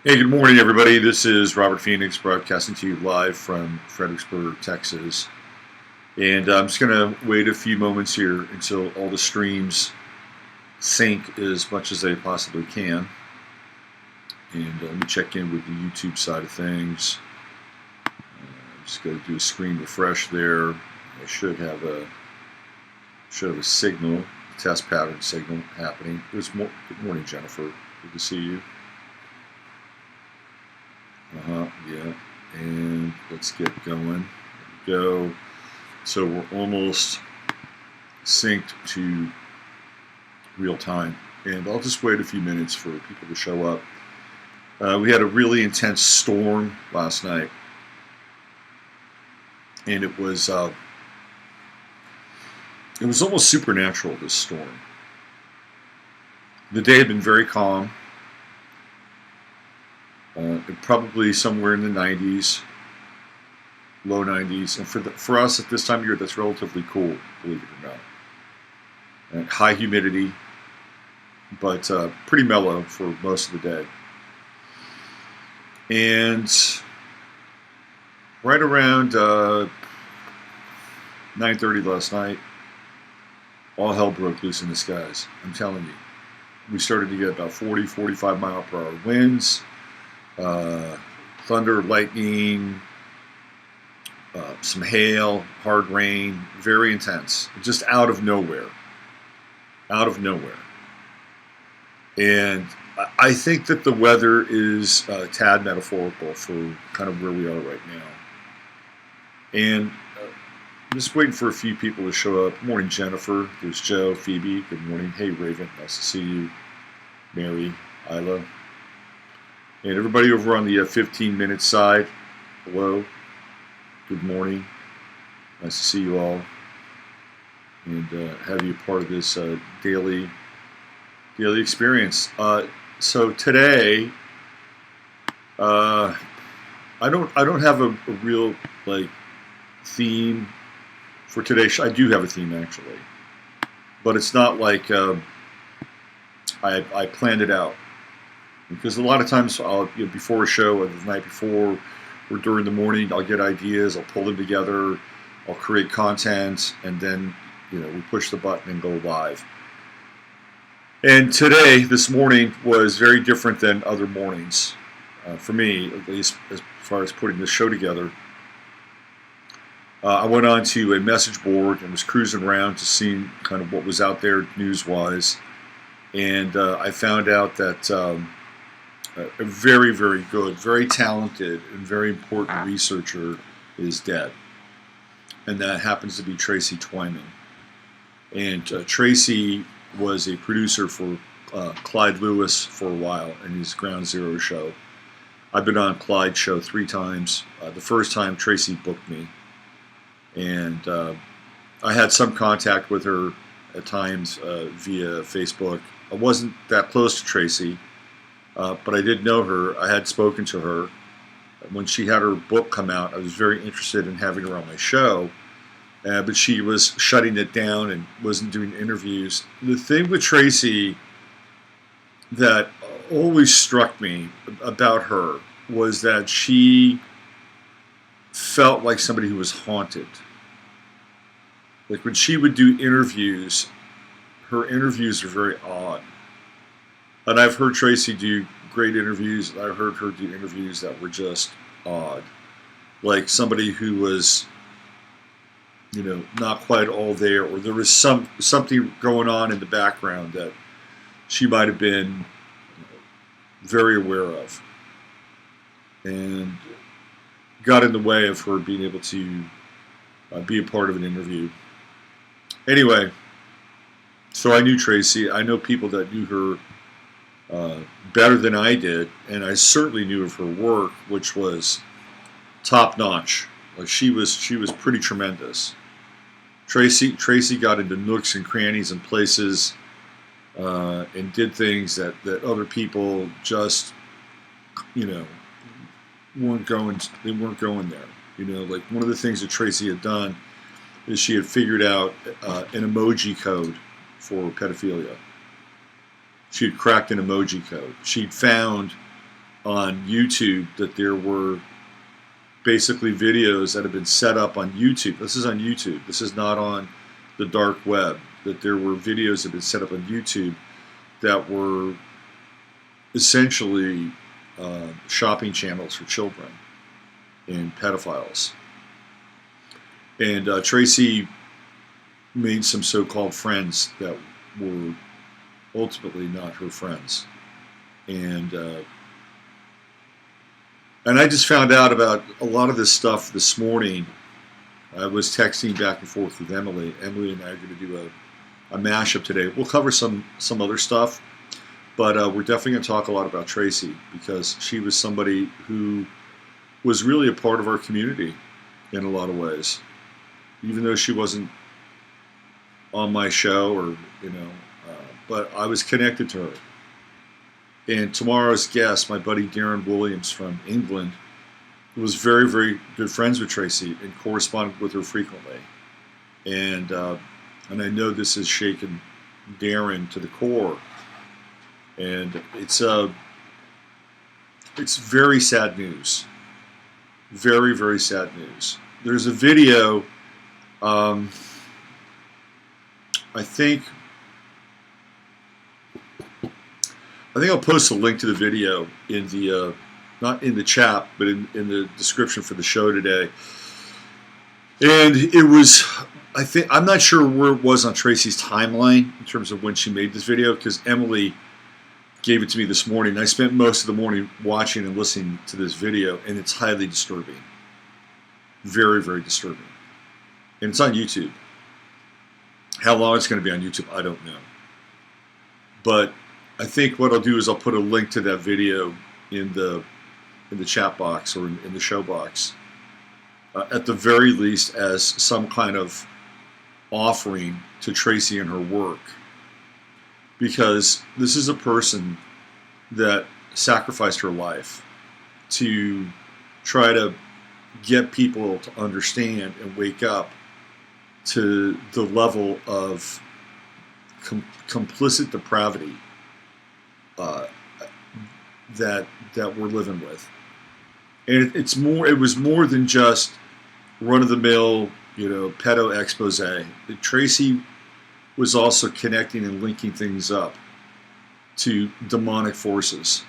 Hey, good morning, everybody. This is Robert Phoenix broadcasting to you live from Fredericksburg, Texas. And I'm just going to wait a few moments here until all the streams sync as much as they possibly can. And let me check in with the YouTube side of things. I'm just going to do a screen refresh there. I should have a signal, test pattern signal happening. Good morning, Jennifer. Good to see you. Yeah. And let's get going. There we go. So we're almost synced to real time. And I'll just wait a few minutes for people to show up. We had a really intense storm last night. And it was almost supernatural, this storm. The day had been very calm. Probably somewhere in the 90s, low 90s, and for us at this time of year, that's relatively cool, believe it or not. And high humidity, but pretty mellow for most of the day. And right around 9:30 last night, all hell broke loose in the skies. I'm telling you, we started to get about 40, 45 mile per hour winds. Thunder, lightning, some hail, hard rain, very intense, just out of nowhere. And I think that the weather is a tad metaphorical for kind of where we are right now. And I'm just waiting for a few people to show up. Good morning, Jennifer. There's Joe, Phoebe. Good morning. Hey, Raven. Nice to see you. Mary, Isla. And everybody over on the 15-minute side, hello, good morning, nice to see you all, and have you part of this daily experience. So today, I don't have a real theme for today. I do have a theme actually, but it's not like I planned it out. Because a lot of times, before a show or the night before or during the morning, I'll get ideas, I'll pull them together, I'll create content, and then we push the button and go live. And today, this morning, was very different than other mornings, for me, at least as far as putting this show together. I went on to a message board and was cruising around to see kind of what was out there news-wise, and I found out that a very, very good, very talented, and very important researcher is dead. And that happens to be Tracy Twyman. And Tracy was a producer for Clyde Lewis for a while in his Ground Zero show. I've been on Clyde's show 3 times. The first time Tracy booked me. And I had some contact with her at times via Facebook. I wasn't that close to Tracy. But I did know her. I had spoken to her. When she had her book come out, I was very interested in having her on my show. But she was shutting it down and wasn't doing interviews. The thing with Tracy that always struck me about her was that she felt like somebody who was haunted. Like when she would do interviews, her interviews are very odd. And I've heard Tracy do great interviews. I've heard her do interviews that were just odd. Like somebody who was, not quite all there, or there was something going on in the background that she might have been very aware of. And got in the way of her being able to be a part of an interview. Anyway, so I knew Tracy. I know people that knew her better than I did, and I certainly knew of her work, which was top notch. Like she was pretty tremendous. Tracy got into nooks and crannies and places, and did things that other people just, weren't going. They weren't going there. Like one of the things that Tracy had done is she had figured out an emoji code for pedophilia. She had cracked an emoji code. She'd found on YouTube that there were basically videos that have been set up on YouTube. This is on YouTube. This is not on the dark web. That there were videos that have been set up on YouTube that were essentially shopping channels for children and pedophiles. And Tracy made some so-called friends that were ultimately not her friends. And I just found out about a lot of this stuff this morning. I was texting back and forth with Emily. Emily and I are going to do a mashup today. We'll cover some other stuff, but we're definitely going to talk a lot about Tracy, because she was somebody who was really a part of our community in a lot of ways. Even though she wasn't on my show, or but I was connected to her. And tomorrow's guest, my buddy Darren Williams from England, was very, very good friends with Tracy and corresponded with her frequently. And I know this has shaken Darren to the core. And it's very sad news. Very, very sad news. There's a video, I think I'll post a link to the video in the, not in the chat, but in the description for the show today. And it was, I'm not sure where it was on Tracy's timeline in terms of when she made this video, because Emily gave it to me this morning. I spent most of the morning watching and listening to this video, and it's highly disturbing. Very, very disturbing. And it's on YouTube. How long it's going to be on YouTube, I don't know. But I think what I'll do is I'll put a link to that video in the chat box, or in the show box, at the very least as some kind of offering to Tracy and her work, because this is a person that sacrificed her life to try to get people to understand and wake up to the level of complicit depravity that we're living with. And it was more than just run-of-the-mill, pedo expose. Tracy was also connecting and linking things up to demonic forces.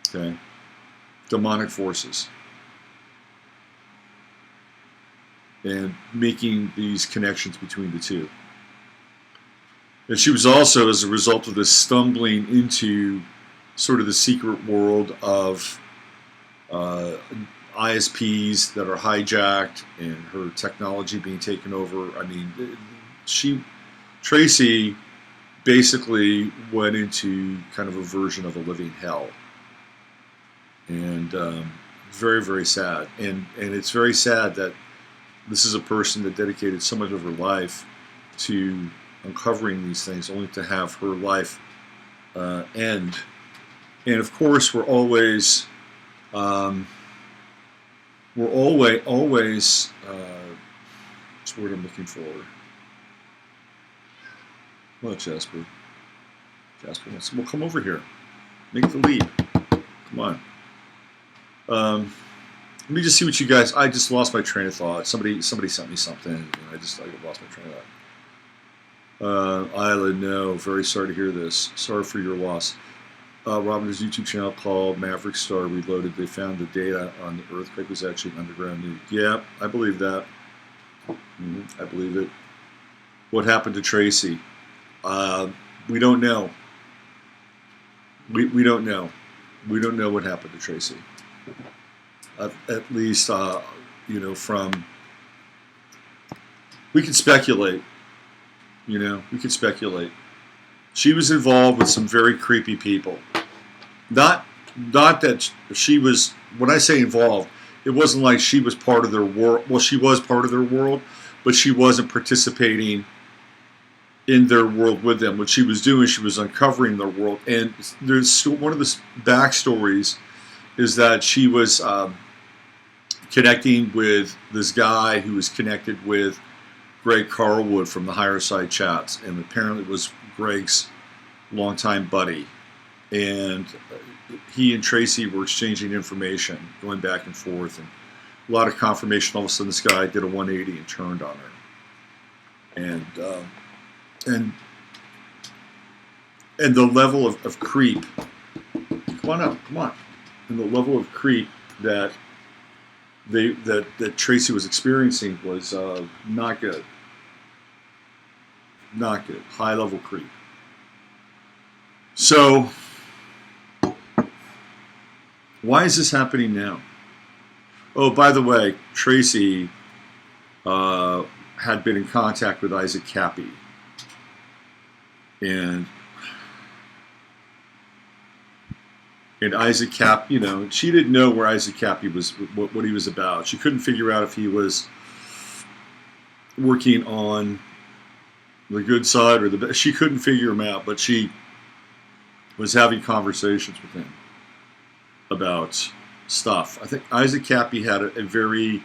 Okay? Demonic forces. And making these connections between the two. And she was also, as a result of this, stumbling into sort of the secret world of ISPs that are hijacked and her technology being taken over. I mean, Tracy basically went into kind of a version of a living hell. And very, very sad. And it's very sad that this is a person that dedicated so much of her life to uncovering these things, only to have her life end. And of course, we're always what's the word I'm looking for? Well, Jasper, well, come over here, make the leap. Come on. Let me just see what you guys. I just lost my train of thought. Somebody sent me something. And I lost my train of thought. Isla, no. Very sorry to hear this. Sorry for your loss. Robin's YouTube channel called Maverick Star Reloaded. They found the data on the earthquake was actually an underground nuke. Yeah, I believe that. I believe it. What happened to Tracy? We don't know. We don't know. We don't know what happened to Tracy. At least, from... We can speculate. We could speculate. She was involved with some very creepy people. Not that she was, when I say involved, it wasn't like she was part of their world. Well, she was part of their world, but she wasn't participating in their world with them. What she was doing, she was uncovering their world. And there's one of the backstories is that she was connecting with this guy who was connected with Greg Carlwood from the Higher Side Chats, and apparently it was Greg's longtime buddy. and he and Tracy were exchanging information, going back and forth, and a lot of confirmation. All of a sudden, this guy did a 180 and turned on her, and the level of creep. Come on up, come on. And the level of creep that that Tracy was experiencing was not good. Not good. High level creep. So, why is this happening now? Oh, by the way, Tracy had been in contact with Isaac Cappy, and Isaac Cap, she didn't know where Isaac Cappy was, what he was about. She couldn't figure out if he was working on the good side or the bad. She couldn't figure him out, but she was having conversations with him about stuff. I think Isaac Cappy had a very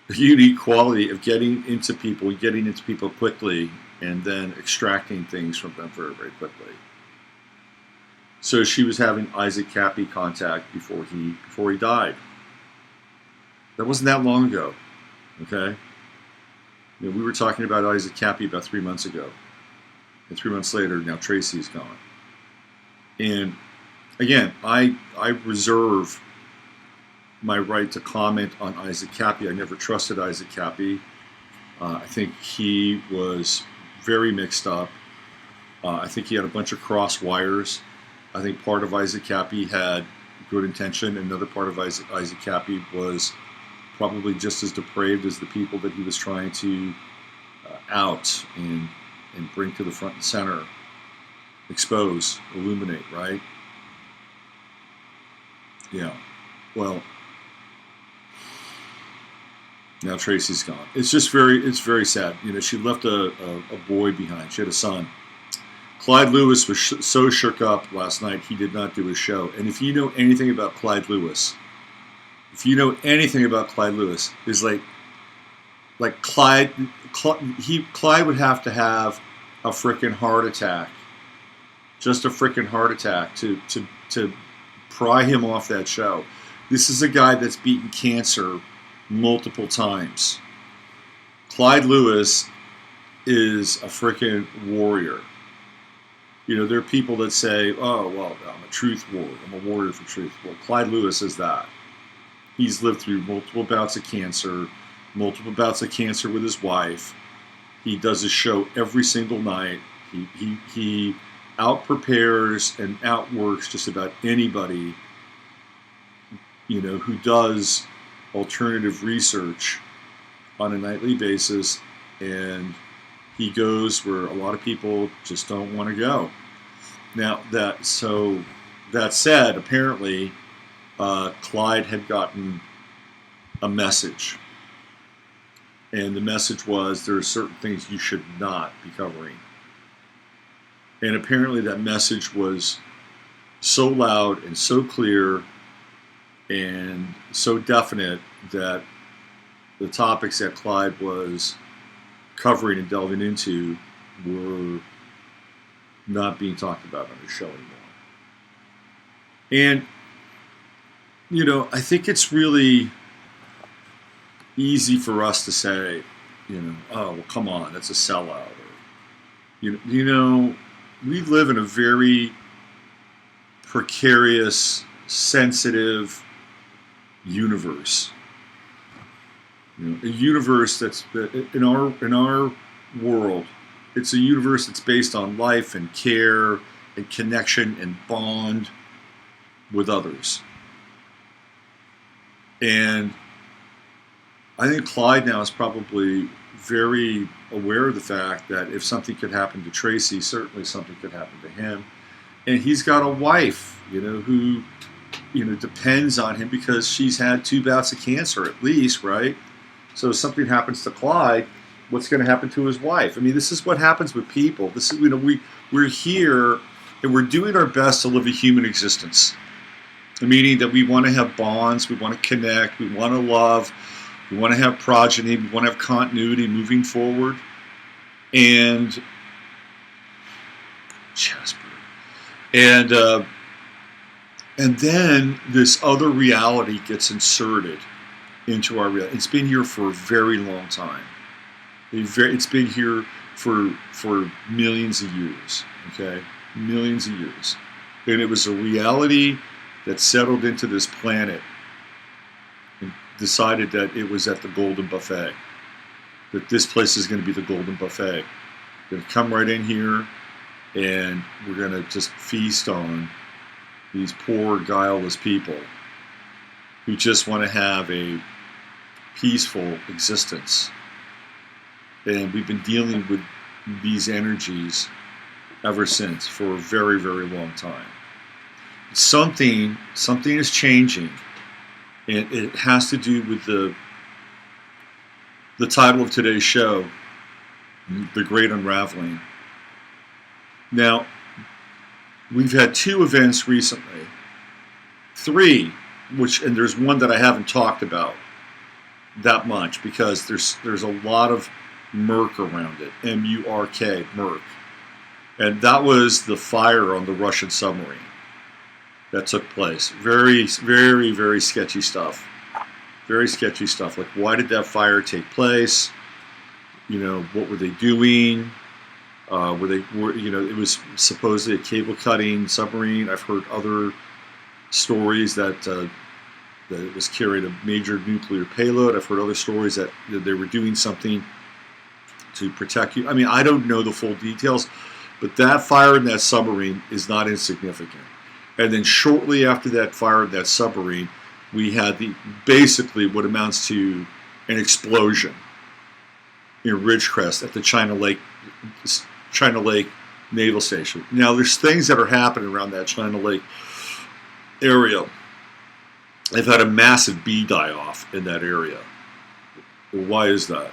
unique quality of getting into people quickly, and then extracting things from them very, very quickly. So she was having Isaac Cappy contact before he died. That wasn't that long ago, okay? We were talking about Isaac Cappy about 3 months ago, and 3 months later, now Tracy's gone. And again, I reserve my right to comment on Isaac Cappy. I never trusted Isaac Cappy. I think he was very mixed up. I think he had a bunch of cross wires. I think part of Isaac Cappy had good intention. Another part of Isaac Cappy was probably just as depraved as the people that he was trying to out and bring to the front and center, expose, illuminate, right? Yeah. Well, now Tracy's gone. It's very sad. She left a boy behind. She had a son. Clyde Lewis was so shook up last night, he did not do his show. And if you know anything about Clyde Lewis, is like Clyde would have to have a freaking heart attack, just a freaking heart attack to pry him off that show. This is a guy that's beaten cancer multiple times. Clyde Lewis is a freaking warrior. There are people that say, oh, well, I'm a truth warrior. I'm a warrior for truth. Well, Clyde Lewis is that. He's lived through multiple bouts of cancer with his wife. He does his show every single night. He out-prepares and outworks just about anybody, who does alternative research on a nightly basis, and he goes where a lot of people just don't want to go. Now, that said, apparently, Clyde had gotten a message. And the message was, there are certain things you should not be covering. And apparently that message was so loud and so clear and so definite that the topics that Clyde was covering and delving into were not being talked about on the show anymore. And, I think it's really easy for us to say, oh, well, come on, that's a sellout. Or, we live in a very precarious, sensitive universe. A universe that's in our world. It's a universe that's based on life and care and connection and bond with others. And I think Clyde now is probably very aware of the fact that if something could happen to Tracy, certainly something could happen to him. And he's got a wife, who, depends on him because she's had 2 bouts of cancer at least, right? So if something happens to Clyde, what's going to happen to his wife? I mean, this is what happens with people. This is, we're here and we're doing our best to live a human existence. Meaning that we want to have bonds, we want to connect, we want to love, we want to have progeny, we want to have continuity moving forward. And Jasper. And And then this other reality gets inserted into our reality. It's been here for a very long time. It's been here for millions of years, okay? Millions of years. And it was a reality that settled into this planet and decided that it was at the Golden Buffet. That this place is going to be the Golden Buffet. We're going to come right in here and we're going to just feast on these poor, guileless people who just want to have a peaceful existence. And we've been dealing with these energies ever since for a very, very long time. Something is changing, and it has to do with the title of today's show, The Great Unraveling. Now, we've had 2 events recently, 3, and there's one that I haven't talked about that much because there's a lot of murk around it, M-U-R-K, murk. And that was the fire on the Russian submarine that took place. Very, very, very sketchy stuff. Very sketchy stuff. Like, why did that fire take place? You know, what were they doing? It was supposedly a cable-cutting submarine. I've heard other stories that it was carrying a major nuclear payload. I've heard other stories that they were doing something to protect you. I mean, I don't know the full details, but that fire in that submarine is not insignificant. And then shortly after that fire in that submarine, we had basically what amounts to an explosion in Ridgecrest at the China Lake Naval Station. Now, there's things that are happening around that China Lake area. They've had a massive bee die-off in that area. Well, why is that?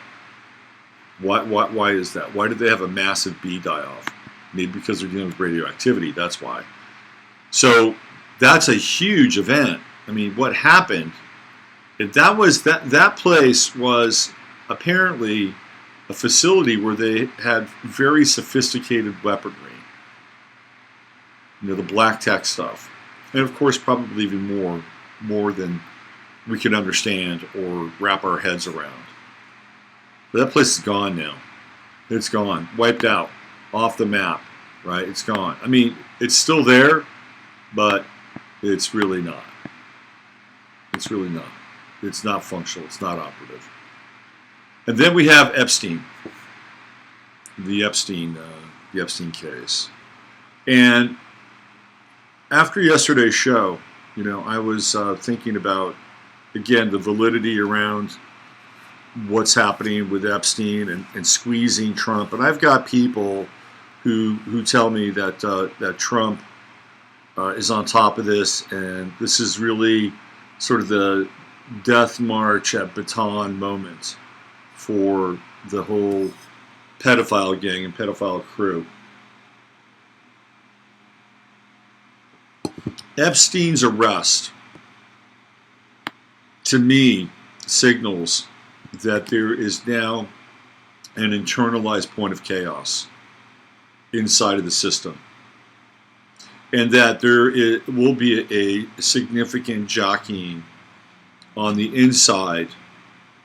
Why is that? Why did they have a massive bee die-off? Maybe because they're dealing with radioactivity, that's why. So that's a huge event. I mean, what happened? That place was apparently a facility where they had very sophisticated weaponry. You know, the black tech stuff. And of course, probably even more than we can understand or wrap our heads around. But that place is gone now. It's gone. Wiped out. Off the map. Right? It's gone. I mean, it's still there, but it's really not. It's really not. It's not functional. It's not operative. And then we have Epstein. The Epstein case. And after yesterday's show, you know, I was thinking about, again, the validity around what's happening with Epstein and squeezing Trump. And I've got people who tell me that Trump is on top of this, and this is really sort of the death march at Baton moment for the whole pedophile gang and pedophile crew. Epstein's arrest, to me, signals that there is now an internalized point of chaos inside of the system, and that there will be a significant jockeying on the inside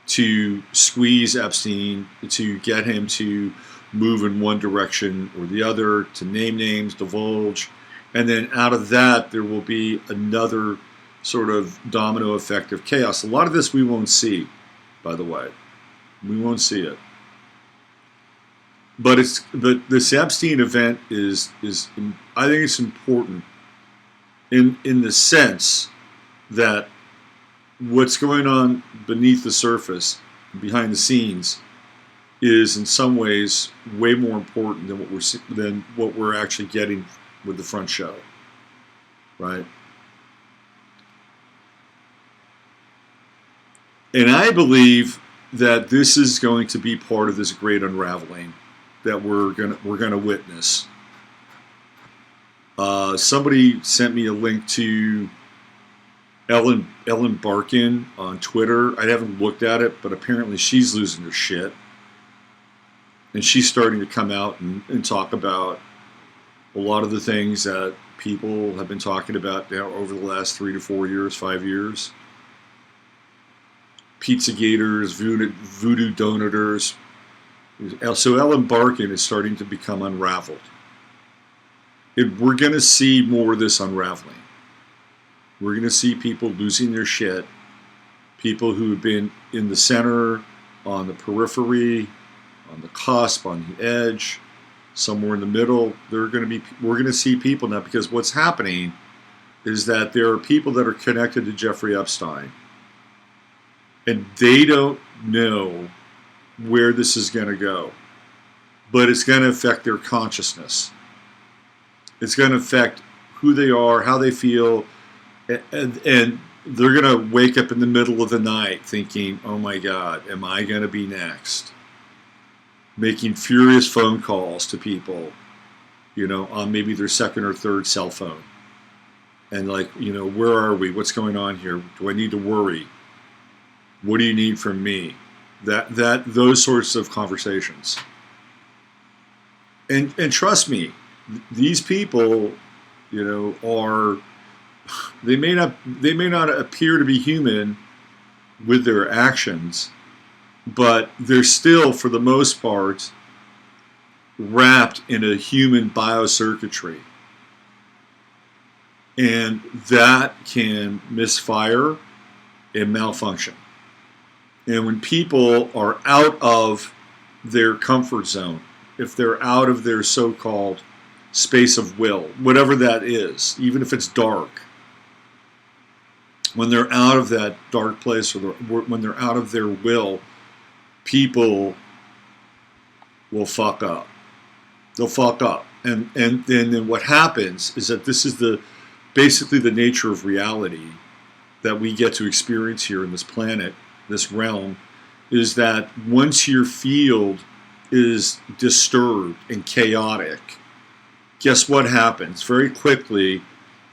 to squeeze Epstein, to get him to move in one direction or the other, to name names, divulge, and then out of that there will be another sort of domino effect of chaos. A lot of this we won't see, by the way. We won't see it. But this Epstein event is I think it's important in the sense that what's going on beneath the surface, behind the scenes, is in some ways way more important than what we're actually getting with the front show, right? And I believe that this is going to be part of this great unraveling that we're gonna witness. Somebody sent me a link to Ellen Barkin on Twitter. I haven't looked at it, but apparently she's losing her shit, and she's starting to come out and talk about A lot of the things that people have been talking about now over the last 3 to 4 years, 5 years. Pizza gators, voodoo donators. So Ellen Barkin is starting to become unraveled. We're going to see more of this unraveling. We're going to see people losing their shit. People who have been in the center, on the periphery, on the cusp, on the edge, somewhere in the middle. We're going to see people now, because what's happening is that there are people that are connected to Jeffrey Epstein, and they don't know where this is going to go, but it's going to affect their consciousness. It's going to affect who they are, how they feel, and they're going to wake up in the middle of the night thinking, oh my God, am I going to be next? Making furious phone calls to people, on maybe their second or third cell phone. And where are we? What's going on here? Do I need to worry? What do you need from me? Those sorts of conversations. And trust me, these people, they may not appear to be human with their actions, but they're still, for the most part, wrapped in a human biocircuitry. And that can misfire and malfunction. And when people are out of their comfort zone, if they're out of their so-called space of will, whatever that is, even if it's dark, when they're out of that dark place, or when they're out of their will, people will fuck up. They'll fuck up. And then what happens is that this is basically the nature of reality that we get to experience here in this planet, this realm, is that once your field is disturbed and chaotic, guess what happens? Very quickly,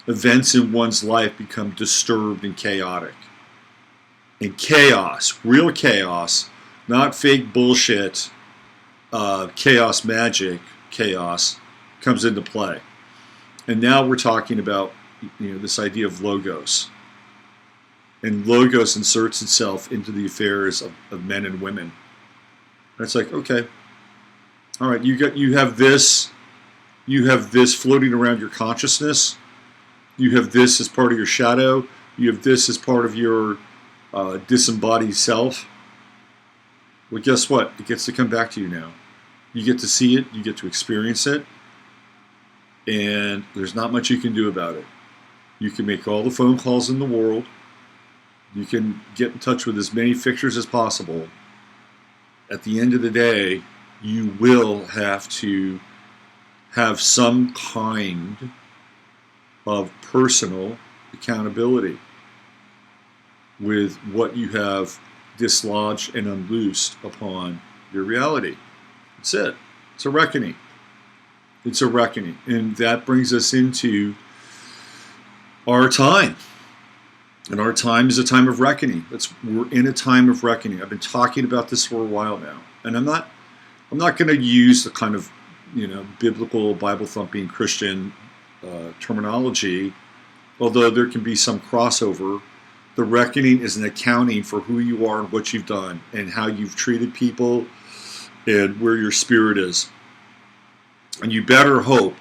events in one's life become disturbed and chaotic. And chaos, real chaos, not fake bullshit, chaos magic, chaos, comes into play. And now we're talking about this idea of logos. And logos inserts itself into the affairs of men and women. And it's like, okay, all right, you have this floating around your consciousness. You have this as part of your shadow. You have this as part of your disembodied self. Well, guess what? It gets to come back to you now. You get to see it. You get to experience it. And there's not much you can do about it. You can make all the phone calls in the world. You can get in touch with as many fixtures as possible. At the end of the day, you will have to have some kind of personal accountability with what you have dislodged and unloosed upon your reality. That's it. It's a reckoning. It's a reckoning. And that brings us into our time. And our time is a time of reckoning. We're in a time of reckoning. I've been talking about this for a while now. And I'm not going to use the kind of, biblical, Bible-thumping Christian terminology, although there can be some crossover. The reckoning is an accounting for who you are and what you've done and how you've treated people and where your spirit is. And you better hope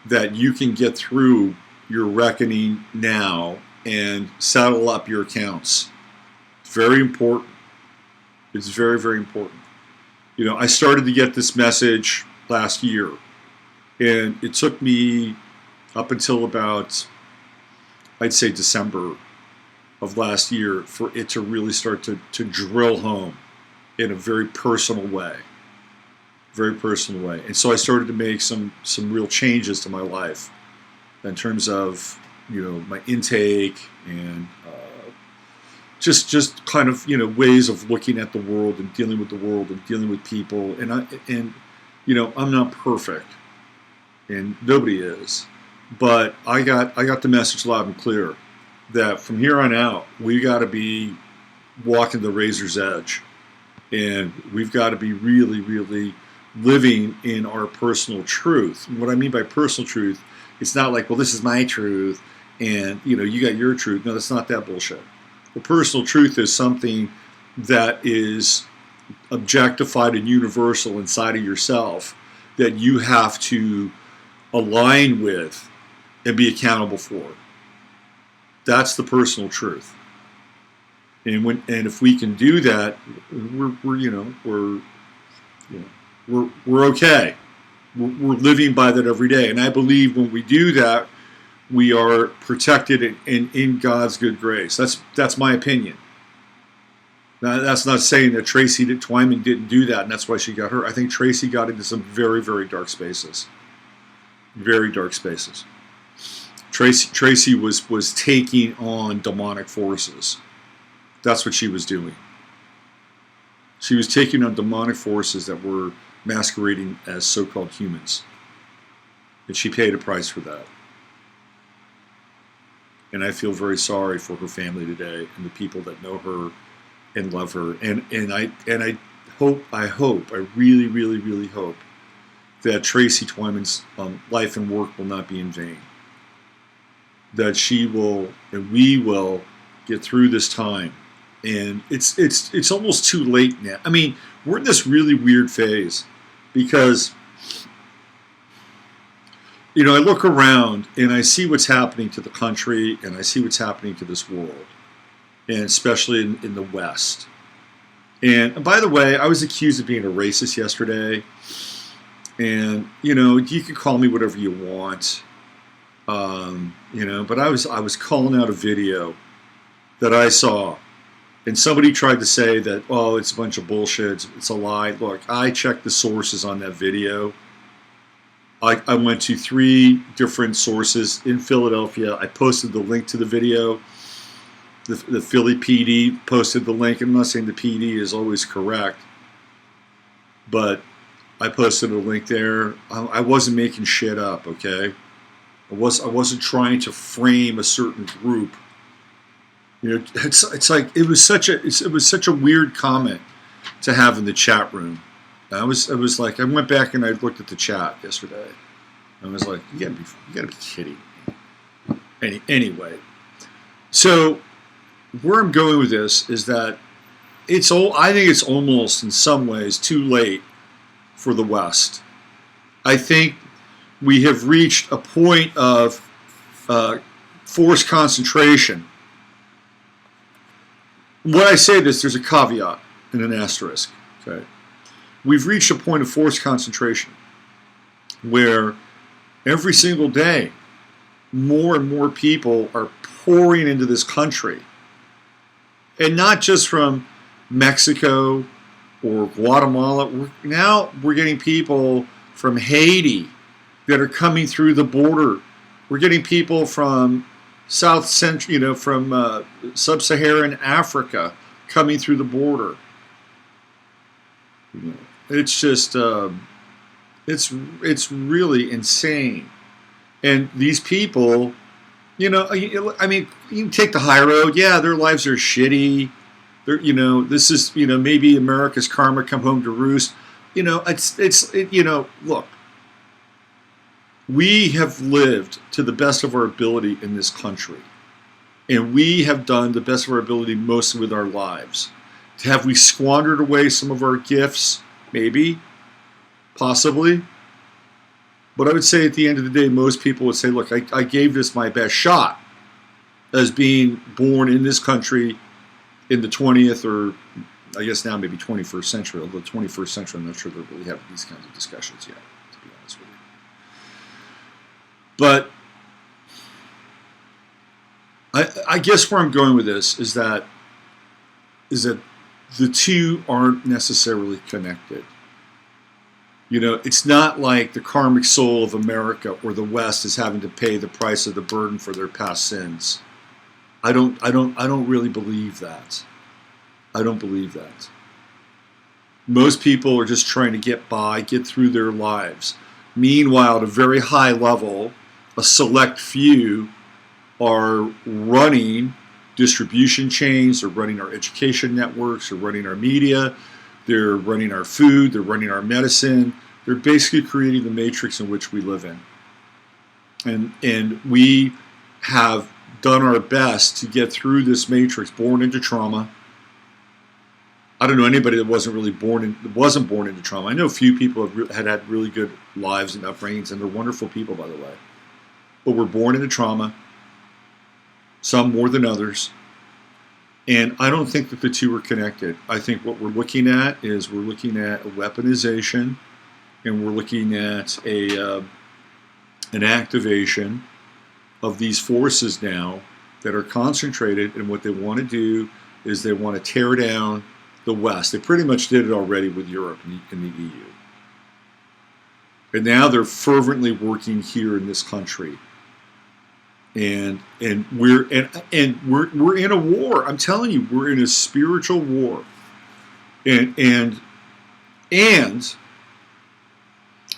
that you can get through your reckoning now and settle up your accounts. It's very important. It's very, very important. I started to get this message last year, and it took me up until about, I'd say, December of last year for it to really start to drill home in a very personal way. Very personal way. And so I started to make some real changes to my life in terms of, my intake and just kind of, ways of looking at the world and dealing with the world and dealing with people. And I'm not perfect, and nobody is, but I got the message loud and clear that from here on out, we got to be walking the razor's edge, and we've got to be really, really living in our personal truth. And what I mean by personal truth, it's not like, well, this is my truth, and you got your truth. No, that's not that bullshit. The personal truth is something that is objectified and universal inside of yourself that you have to align with and be accountable for. That's the personal truth. And if we can do that, we're okay. We're living by that every day. And I believe when we do that, we are protected and in God's good grace. That's my opinion. Now, that's not saying that Twyman didn't do that, and that's why she got hurt. I think Tracy got into some very, very dark spaces. Very dark spaces. Tracy was taking on demonic forces. That's what she was doing. She was taking on demonic forces that were masquerading as so-called humans. And she paid a price for that. And I feel very sorry for her family today and the people that know her and love her. And I really, really, really hope that Tracy Twyman's life and work will not be in vain. That she will and we will get through this time. And it's almost too late now. I mean, we're in this really weird phase because, I look around and I see what's happening to the country and I see what's happening to this world, and especially in the West. And by the way, I was accused of being a racist yesterday. And, you can call me whatever you want, but I was calling out a video that I saw. And somebody tried to say that, oh, it's a bunch of bullshit, it's a lie. Look, I checked the sources on that video. I went to 3 different sources in Philadelphia. I posted the link to the video. The Philly PD posted the link. I'm not saying the PD is always correct, but I posted a link there. I wasn't making shit up, okay? I wasn't trying to frame a certain group. It's like it was such a weird comment to have in the chat room. I was like, I went back and I looked at the chat yesterday. I was like, you gotta be kidding me. Anyway, so where I'm going with this is that I think it's almost in some ways too late for the West. I think we have reached a point of forced concentration. When I say this, there's a caveat and an asterisk. Okay, we've reached a point of forced concentration where every single day, more and more people are pouring into this country, and not just from Mexico or Guatemala. Now we're getting people from Haiti that are coming through the border. We're getting people from South Central, from Sub-Saharan Africa coming through the border. It's just, it's really insane. And these people, I mean, you can take the high road. Yeah, their lives are shitty. They're, this is, maybe America's karma come home to roost. Look, we have lived to the best of our ability in this country. And we have done the best of our ability mostly with our lives. Have we squandered away some of our gifts? Maybe. Possibly. But I would say at the end of the day, most people would say, look, I gave this my best shot as being born in this country in the 20th or I guess now maybe 21st century. Although 21st century, I'm not sure they're really having these kinds of discussions yet, to be honest with you. But I guess where I'm going with this is that the two aren't necessarily connected. It's not like the karmic soul of America or the West is having to pay the price of the burden for their past sins. I don't really believe that. I don't believe that. Most people are just trying to get by, get through their lives. Meanwhile, at a very high level, a select few are running distribution chains, they're running our education networks, they're running our media, They're running our food. They're running our medicine. They're basically creating the matrix in which we live in. And we have done our best to get through this matrix, born into trauma. I don't know anybody that wasn't born into trauma. I know a few people had really good lives and upbringings, and they're wonderful people, by the way. But we're born into trauma, some more than others. And I don't think that the two are connected. I think what we're looking at a weaponization, and we're looking at an activation of these forces now that are concentrated, and what they want to do is they want to tear down the West. They pretty much did it already with Europe and the EU. And now they're fervently working here in this country. And we're in a war. I'm telling you, we're in a spiritual war. And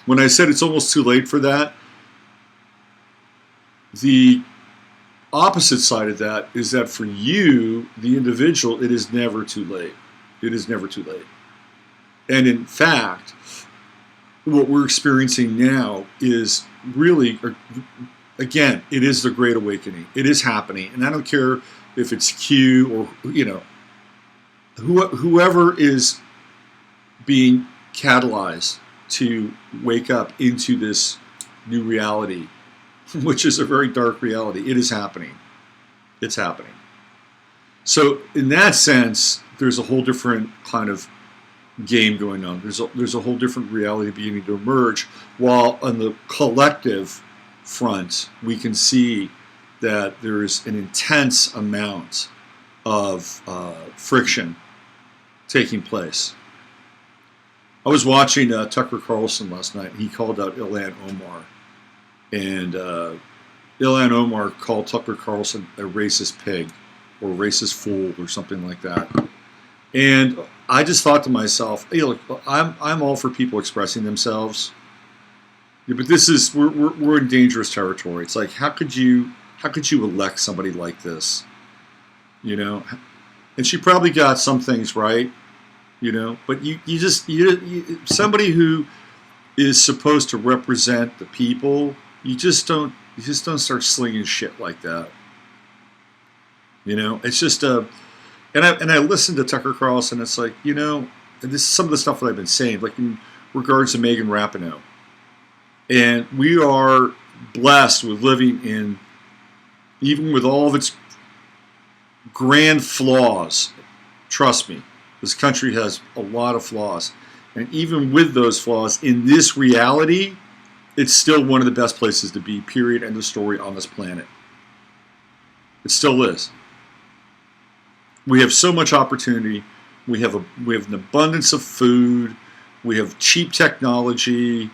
when I said it's almost too late for that, the opposite side of that is that for you, the individual, it is never too late. It is never too late. And in fact, what we're experiencing now is really, again, it is the Great Awakening. It is happening. And I don't care if it's Q or, whoever is being catalyzed to wake up into this new reality, which is a very dark reality. It is happening. It's happening. So in that sense, there's a whole different kind of game going on. There's a whole different reality beginning to emerge, while on the collective front, we can see that there is an intense amount of friction taking place. I was watching Tucker Carlson last night. He called out Ilhan Omar. And Ilhan Omar called Tucker Carlson a racist pig or racist fool or something like that. And I just thought to myself, hey, look, I'm all for people expressing themselves. Yeah, but we're in dangerous territory. It's like, how could you elect somebody like this? And she probably got some things right, but you somebody who is supposed to represent the people, you just don't start slinging shit like that. It's just and I listened to Tucker Carlson. It's like, and this is some of the stuff that I've been saying, like in regards to Megan Rapinoe. And we are blessed with living in, even with all of its grand flaws, trust me, this country has a lot of flaws. And even with those flaws, in this reality, it's still one of the best places to be, period, end of story, on this planet. It still is. We have so much opportunity. We have an abundance of food. We have cheap technology.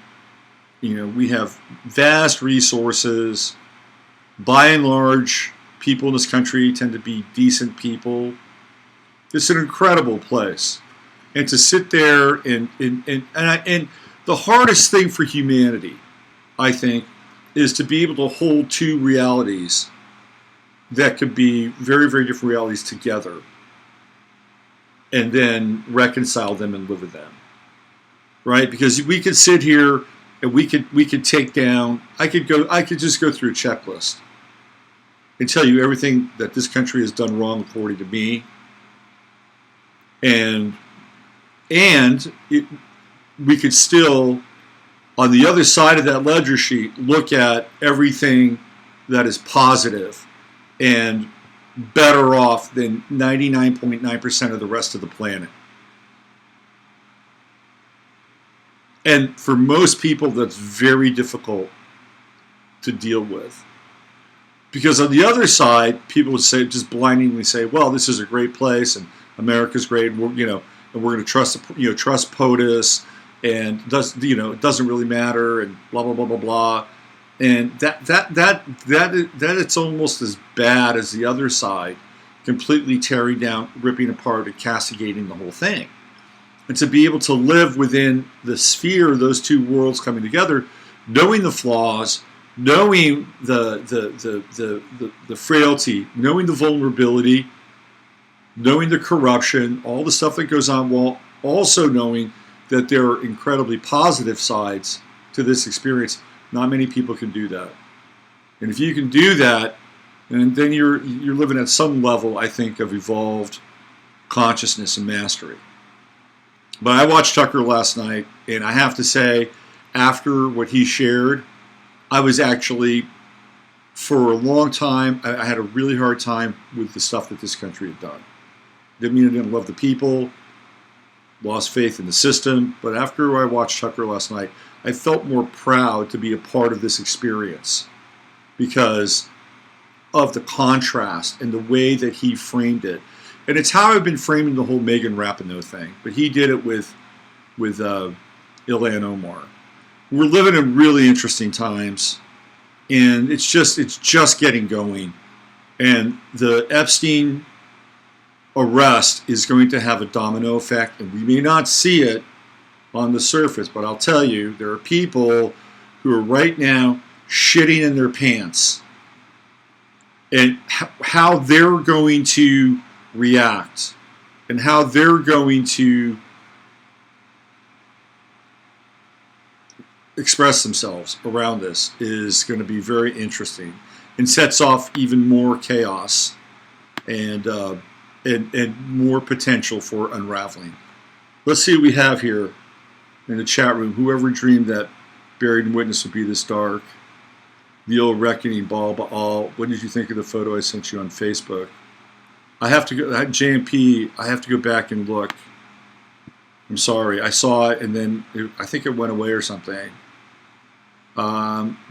We have vast resources. By and large, people in this country tend to be decent people. It's an incredible place. And to sit there and the hardest thing for humanity, I think, is to be able to hold two realities that could be very, very different realities together, and then reconcile them and live with them, right? Because we could sit here and we could take down. I could just go through a checklist and tell you everything that this country has done wrong according to me, and we could still, on the other side of that ledger sheet, look at everything that is positive and better off than 99.9% of the rest of the planet. And for most people, that's very difficult to deal with. Because on the other side, people would say, just blindingly say, well, this is a great place and America's great, and we're going to trust POTUS, and it doesn't really matter, and blah blah blah blah blah. And that it's almost as bad as the other side, completely tearing down, ripping apart, and castigating the whole thing. And to be able to live within the sphere of those two worlds coming together, knowing the flaws, knowing the frailty, knowing the vulnerability, knowing the corruption, all the stuff that goes on, while also knowing that there are incredibly positive sides to this experience. Not many people can do that. And if you can do that, and then you're living at some level, I think, of evolved consciousness and mastery. But I watched Tucker last night, and I have to say, after what he shared, I was actually, for a long time, I had a really hard time with the stuff that this country had done. Didn't mean I didn't love the people, lost faith in the system, but after I watched Tucker last night, I felt more proud to be a part of this experience because of the contrast and the way that he framed it. And it's how I've been framing the whole Megan Rapinoe thing, but he did it with Ilhan Omar. We're living in really interesting times, and it's just getting going. And the Epstein arrest is going to have a domino effect, and we may not see it on the surface, but I'll tell you, there are people who are right now shitting in their pants, and how they're going to react and how they're going to express themselves around this is going to be very interesting and sets off even more chaos and more potential for unraveling. Let's see what we have here in the chat room. Whoever dreamed that Buried in Witness would be this dark. The old reckoning, ball, all. What did you think of the photo I sent you on Facebook? I have to go, JMP, I have to go back and look. I'm sorry. I saw it and then I think it went away or something.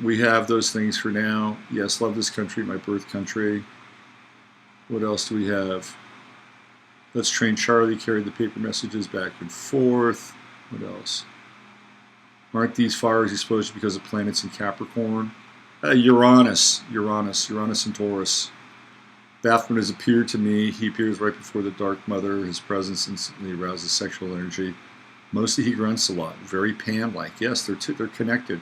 We have those things for now. Yes, love this country, my birth country. What else do we have? Let's train Charlie, carry the paper messages back and forth. What else? Aren't these fires exposed because of planets in Capricorn? Uranus and Taurus. Bathman has appeared to me. He appears right before the Dark Mother. His presence instantly arouses sexual energy. Mostly he grunts a lot. Very Pan-like. Yes, they're connected.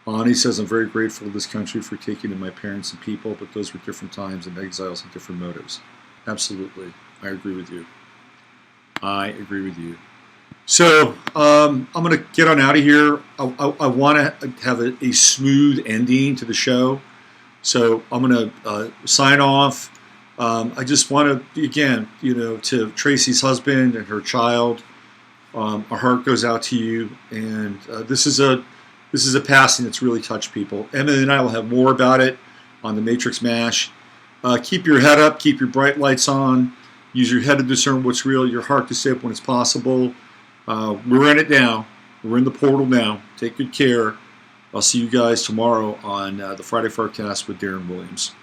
Ani says, I'm very grateful to this country for taking in my parents and people, but those were different times and exiles and different motives. Absolutely. I agree with you. So I'm going to get on out of here. I want to have a smooth ending to the show. So I'm going to sign off. I just want to, again, to Tracy's husband and her child, our heart goes out to you. And this is a passing that's really touched people. Emma and I will have more about it on the Matrix Mash. Keep your head up. Keep your bright lights on. Use your head to discern what's real, your heart to stay up when it's possible. We're in it now. We're in the portal now. Take good care. I'll see you guys tomorrow on the Friday Forecast with Darren Williams.